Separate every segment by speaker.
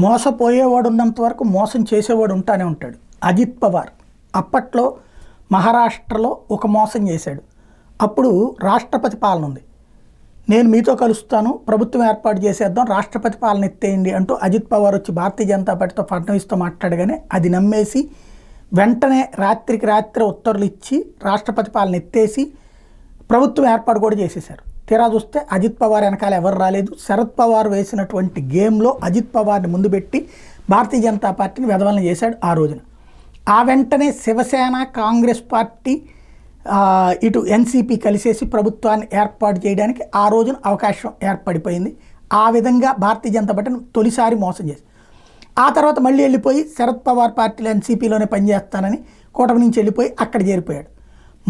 Speaker 1: మోసపోయేవాడు ఉన్నంత వరకు మోసం చేసేవాడు ఉంటానే ఉంటాడు. అజిత్ పవార్ అప్పట్లో మహారాష్ట్రలో ఒక మోసం చేశాడు. అప్పుడు రాష్ట్రపతి పాలన ఉంది. నేను మీతో కలుస్తాను, ప్రభుత్వం ఏర్పాటు చేసేద్దాం, రాష్ట్రపతి పాలన ఎత్తేయండి అంటూ అజిత్ పవార్ వచ్చి భారతీయ జనతా పార్టీతో ఫడ్నవీస్తో మాట్లాడగానే అది నమ్మేసి వెంటనే రాత్రికి రాత్రి ఉత్తర్వులు ఇచ్చి రాష్ట్రపతి పాలన ఎత్తేసి ప్రభుత్వం ఏర్పాటు కూడా చేసేశారు. తీరా చూస్తే అజిత్ పవార్ వెనకాల ఎవరు రాలేదు. శరద్ పవార్ వేసినటువంటి గేమ్లో అజిత్ పవార్ని ముందు పెట్టి భారతీయ జనతా పార్టీని వెధవలన చేశాడు ఆ రోజున. ఆ వెంటనే శివసేన, కాంగ్రెస్ పార్టీ, ఇటు ఎన్సీపీ కలిసేసి ప్రభుత్వాన్ని ఏర్పాటు చేయడానికి ఆ రోజున అవకాశం ఏర్పడిపోయింది. ఆ విధంగా భారతీయ జనతా పార్టీని తొలిసారి మోసం చేసి ఆ తర్వాత మళ్ళీ వెళ్ళిపోయి శరద్ పవార్ పార్టీలో ఎన్సీపీలోనే పనిచేస్తానని కూటమి నుంచి వెళ్ళిపోయి అక్కడ చేరిపోయాడు.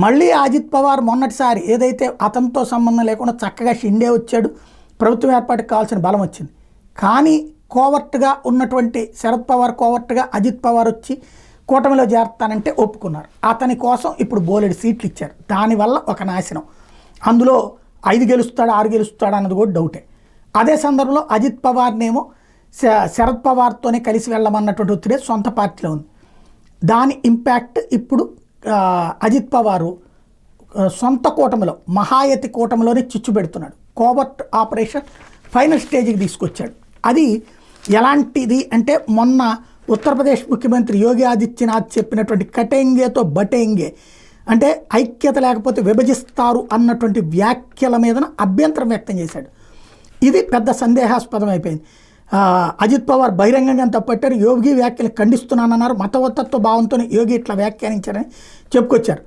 Speaker 1: మళ్ళీ అజిత్ పవార్ మొన్నటిసారి ఏదైతే అతనితో సంబంధం లేకుండా చక్కగా షిండే వచ్చాడు, ప్రభుత్వం ఏర్పాటుకు కావాల్సిన బలం వచ్చింది. కానీ కోవర్ట్గా ఉన్నటువంటి శరద్ పవార్ కోవర్ట్గా అజిత్ పవార్ వచ్చి కూటమిలో చేరతానంటే ఒప్పుకున్నారు. అతని కోసం ఇప్పుడు బోలెడు సీట్లు ఇచ్చారు. దానివల్ల ఒక నాశనం. అందులో 5 గెలుస్తాడు 6 గెలుస్తాడు అన్నది కూడా డౌటే. అదే సందర్భంలో అజిత్ పవార్నేమో శరద్ పవార్తోనే కలిసి వెళ్ళమన్నటువంటి ఒత్తిడే సొంత పార్టీలో ఉంది. దాని ఇంపాక్ట్ ఇప్పుడు అజిత్ పవారు సొంత కూటమిలో మహాయతి కూటమిలోనే చిచ్చు పెడుతున్నాడు. కోవర్ట్ ఆపరేషన్ ఫైనల్ స్టేజ్కి తీసుకొచ్చాడు. అది ఎలాంటిది అంటే మొన్న ఉత్తరప్రదేశ్ ముఖ్యమంత్రి యోగి ఆదిత్యనాథ్ చెప్పినటువంటి కటేంగేతో బటేంగే అంటే ఐక్యత లేకపోతే విభజిస్తారు అన్నటువంటి వ్యాఖ్యల మీద అభ్యంతరం వ్యక్తం చేశాడు. ఇది పెద్ద సందేహాస్పదం అయిపోయింది. అజిత్ పవార్ బహిరంగంగా తప్పట్టారు. యోగి వ్యాఖ్యలు ఖండిస్తున్నానన్నారు. మతవత్తత్వ భావంతో యోగి ఇట్లా వ్యాఖ్యానించారని చెప్పుకొచ్చారు.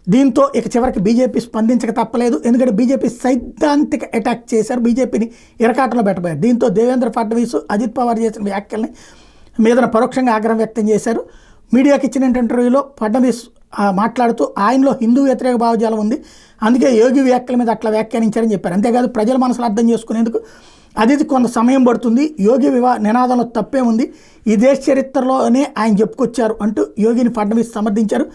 Speaker 1: దీంతో ఇక చివరికి బీజేపీ స్పందించక తప్పలేదు. ఎందుకంటే బీజేపీ సైద్ధాంతిక అటాక్ చేశారు, బీజేపీని ఇరకాటంలో పెట్టబోయారు. దీంతో దేవేంద్ర ఫడ్నవీస్ అజిత్ పవార్ చేసిన వ్యాఖ్యల్ని మీద పరోక్షంగా ఆగ్రహం వ్యక్తం చేశారు. మీడియాకి ఇచ్చిన ఇంటర్వ్యూలో ఫడ్నవీస్ మాట్లాడుతూ ఆయనలో హిందూ వ్యతిరేక భావజాలం ఉంది, అందుకే యోగి వ్యాఖ్యల మీద అట్లా వ్యాఖ్యానించారని చెప్పారు. అంతేకాదు ప్రజల మనసులు అర్థం చేసుకునేందుకు అది కొంత సమయం పడుతుంది, యోగి నినాదంలో తప్పే ఉంది, ఈ దేశ చరిత్రలోనే ఆయన చెప్పుకొచ్చారు అంటూ యోగిని ఫడ్నవీస్ సమర్థించారు.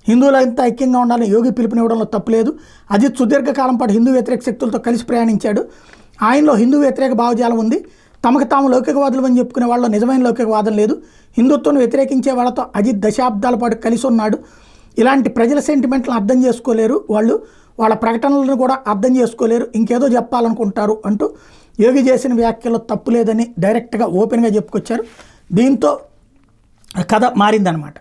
Speaker 1: హిందువులంతా ఐక్యంగా ఉండాలని యోగి పిలుపునివ్వడంలో తప్పులేదు. అజిత్ సుదీర్ఘకాలం పాటు హిందూ వ్యతిరేక శక్తులతో కలిసి ప్రయాణించాడు, ఆయనలో హిందూ వ్యతిరేక భావజాలం ఉంది, తమకు తాము లౌకికవాదులు అని చెప్పుకునే వాళ్ళలో నిజమైన లౌకికవాదం లేదు, హిందుత్వం వ్యతిరేకించే వాళ్ళతో అజిత్ దశాబ్దాల పాటు కలిసి ఉన్నాడు, ఇలాంటి ప్రజల సెంటిమెంట్లను అర్థం చేసుకోలేరు, వాళ్ళ ప్రకటనలను కూడా అర్థం చేసుకోలేరు, ఇంకేదో చెప్పాలనుకుంటారు అంటూ యోగి చేసిన వ్యాఖ్యలో తప్పు లేదని డైరెక్ట్గా ఓపెన్గా చెప్పుకొచ్చారు. దీంతో కథ మారిందనమాట.